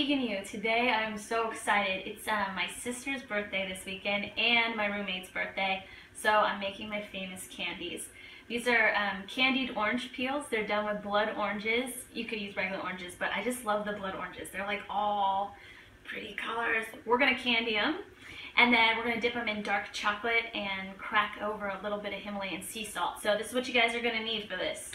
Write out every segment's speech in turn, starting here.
Vegan You. Today I'm so excited. It's my sister's birthday this weekend and my roommate's birthday, so I'm making my famous candies. These are candied orange peels. They're done with blood oranges. You could use regular oranges, but I just love the blood oranges. They're like all pretty colors. We're gonna candy them, and then we're gonna dip them in dark chocolate and crack over a little bit of Himalayan sea salt. So this is what you guys are gonna need for this.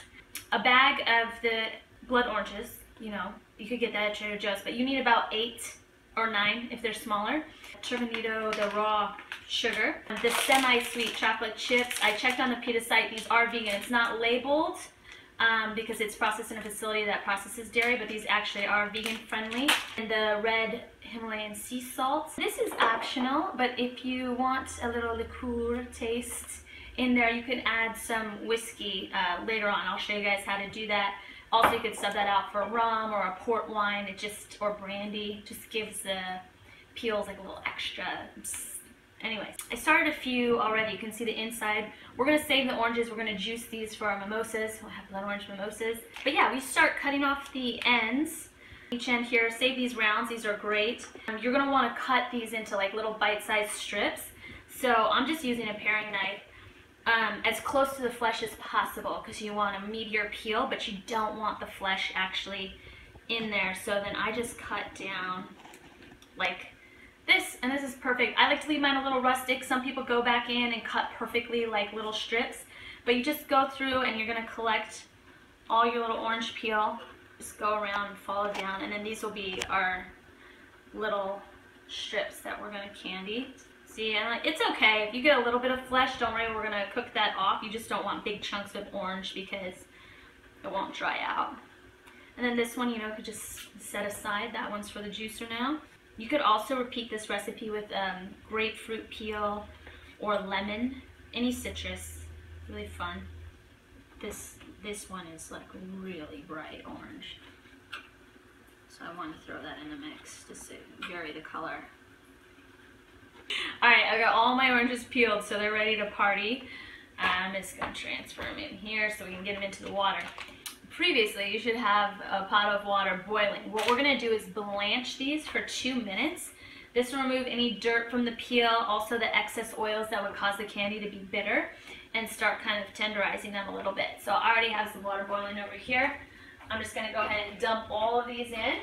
A bag of the blood oranges. You know, you could get that at Trader Joe's, but you need about 8 or 9 if they're smaller. Turbinado, the raw sugar, the semi-sweet chocolate chips. I checked on the PETA site. These are vegan. It's not labeled because it's processed in a facility that processes dairy, but these actually are vegan friendly. And the red Himalayan sea salt. This is optional, but if you want a little liqueur taste in there, you can add some whiskey later on. I'll show you guys how to do that. Also, you could sub that out for rum or a port wine, or brandy. Just gives the peels like a little extra. Anyways, I started a few already. You can see the inside. We're gonna save the oranges. We're gonna juice these for our mimosas. We'll have blood orange mimosas. But yeah, we start cutting off the ends. Each end here, save these rounds. These are great. You're gonna wanna cut these into like little bite-sized strips. So I'm just using a paring knife. As close to the flesh as possible because you want a meatier peel, but you don't want the flesh actually in there. So then I just cut down like this, and this is perfect. I like to leave mine a little rustic. Some people go back in and cut perfectly like little strips, but you just go through and you're gonna collect all your little orange peel. Just go around and follow down, and then these will be our little strips that we're gonna candy. See, and like, it's okay if you get a little bit of flesh. Don't worry, we're gonna cook that off. You just don't want big chunks of orange because it won't dry out. And then this one, you know, could just set aside. That one's for the juicer now. You could also repeat this recipe with grapefruit peel or lemon, any citrus. Really fun. This one is like really bright orange, so I want to throw that in the mix just to vary the color. Alright, I got all my oranges peeled, so they're ready to party. I'm just going to transfer them in here so we can get them into the water. Previously, you should have a pot of water boiling. What we're going to do is blanch these for 2 minutes. This will remove any dirt from the peel, also the excess oils that would cause the candy to be bitter, and start kind of tenderizing them a little bit. So I already have some water boiling over here. I'm just going to go ahead and dump all of these in.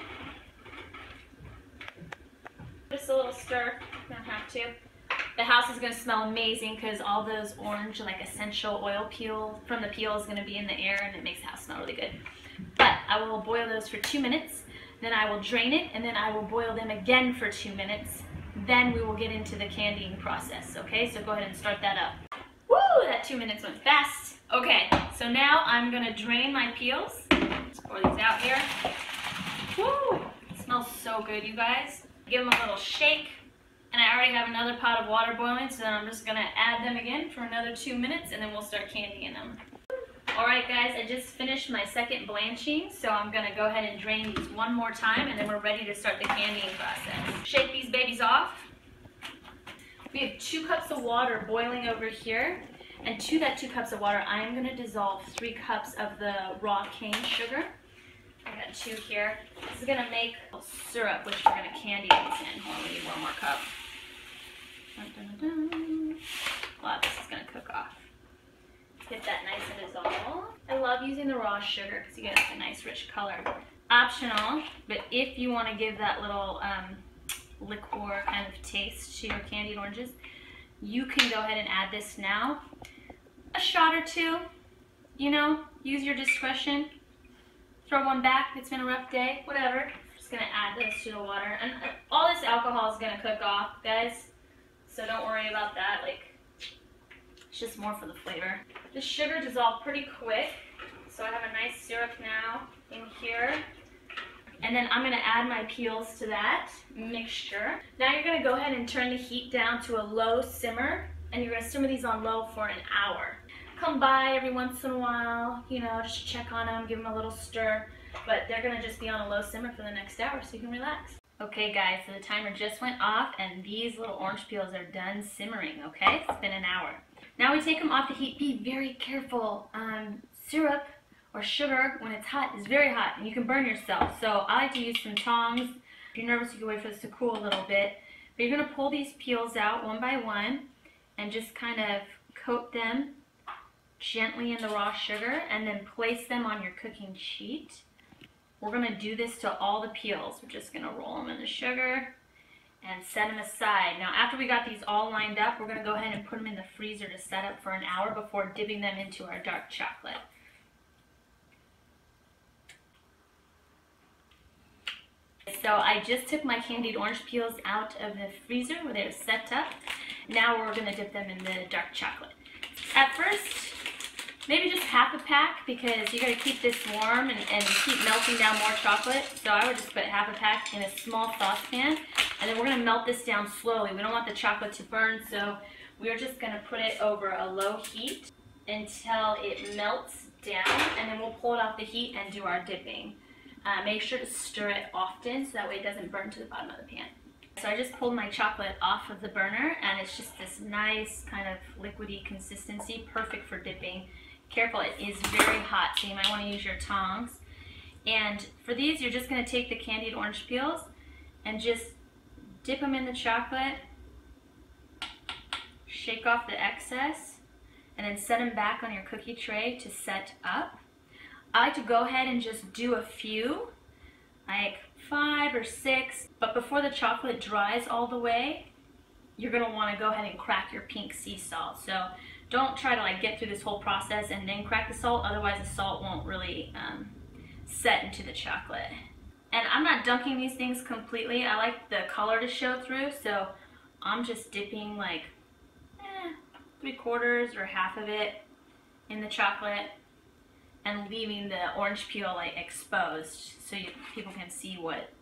Just a little stir, don't have to. The house is going to smell amazing because all those orange, like essential oil peel from the peel is going to be in the air, and it makes the house smell really good. But I will boil those for 2 minutes, then I will drain it, and then I will boil them again for 2 minutes. Then we will get into the candying process, okay? So go ahead and start that up. Woo, that 2 minutes went fast. Okay, so now I'm going to drain my peels. Let's pour these out here. Woo, it smells so good, you guys. Give them a little shake, and I already have another pot of water boiling, so then I'm just going to add them again for another 2 minutes, and then we'll start candying them. Alright guys, I just finished my second blanching, so I'm going to go ahead and drain these one more time, and then we're ready to start the candying process. Shake these babies off. We have 2 cups of water boiling over here, and to that 2 cups of water, I am going to dissolve 3 cups of the raw cane sugar. I got 2 here. This is going to make a syrup, which we're going to candy these in. Hold on, we need one more cup. Dun, dun, dun, dun. A lot of this is going to cook off. Get that nice and dissolved. I love using the raw sugar because you get a nice rich color. Optional, but if you want to give that little liqueur kind of taste to your candied oranges, you can go ahead and add this now. A shot or 2, you know, use your discretion. Throw one back, it's been a rough day, whatever. Just gonna add this to the water. And all this alcohol is gonna cook off, guys. So don't worry about that, like, it's just more for the flavor. The sugar dissolved pretty quick, so I have a nice syrup now in here. And then I'm gonna add my peels to that mixture. Now you're gonna go ahead and turn the heat down to a low simmer, and you're gonna simmer these on low for an hour. Come by every once in a while, you know, just check on them, give them a little stir, but they're gonna just be on a low simmer for the next hour so you can relax. Okay guys, so the timer just went off and these little orange peels are done simmering, okay? It's been an hour. Now we take them off the heat. Be very careful. Syrup or sugar when it's hot is very hot and you can burn yourself. So I like to use some tongs If you're nervous, you can wait for this to cool a little bit. But you're gonna pull these peels out one by one and just kind of coat them gently in the raw sugar and then place them on your cooking sheet. We're gonna do this to all the peels. We're just gonna roll them in the sugar and set them aside. Now, after we got these all lined up, we're gonna go ahead and put them in the freezer to set up for an hour before dipping them into our dark chocolate. So I just took my candied orange peels out of the freezer where they're set up. Now we're gonna dip them in the dark chocolate. At first, maybe just half a pack because you gotta keep this warm and keep melting down more chocolate. So I would just put half a pack in a small saucepan, and then we're gonna melt this down slowly. We don't want the chocolate to burn, so we're just gonna put it over a low heat until it melts down, and then we'll pull it off the heat and do our dipping. Make sure to stir it often so that way it doesn't burn to the bottom of the pan. So I just pulled my chocolate off of the burner, and it's just this nice kind of liquidy consistency, perfect for dipping. Careful, it is very hot, so you might want to use your tongs. And for these, you're just going to take the candied orange peels and just dip them in the chocolate, shake off the excess, and then set them back on your cookie tray to set up. I like to go ahead and just do a few, like 5 or 6, but before the chocolate dries all the way, you're going to want to go ahead and crack your pink sea salt. So don't try to like get through this whole process and then crack the salt, otherwise the salt won't really set into the chocolate. And I'm not dunking these things completely. I like the color to show through, so I'm just dipping like 3/4 or half of it in the chocolate and leaving the orange peel like exposed so people can see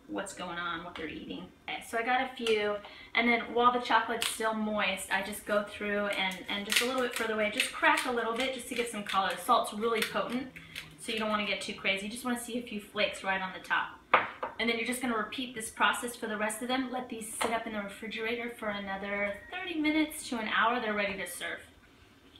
what's going on, what they're eating. Okay, so I got a few, and then while the chocolate's still moist, I just go through and just a little bit further away, just crack a little bit just to get some color. The salt's really potent, so you don't want to get too crazy. You just want to see a few flakes right on the top. And then you're just going to repeat this process for the rest of them. Let these sit up in the refrigerator for another 30 minutes to an hour. They're ready to serve.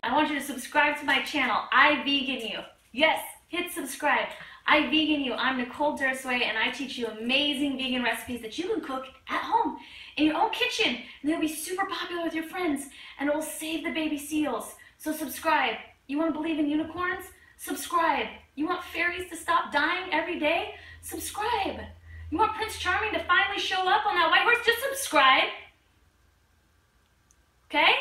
I want you to subscribe to my channel, I Vegan You. Yes, hit subscribe. I Vegan You. I'm Nicole Dursway, and I teach you amazing vegan recipes that you can cook at home in your own kitchen. And they'll be super popular with your friends, and it will save the baby seals. So subscribe. You want to believe in unicorns? Subscribe. You want fairies to stop dying every day? Subscribe. You want Prince Charming to finally show up on that white horse? Just subscribe. Okay?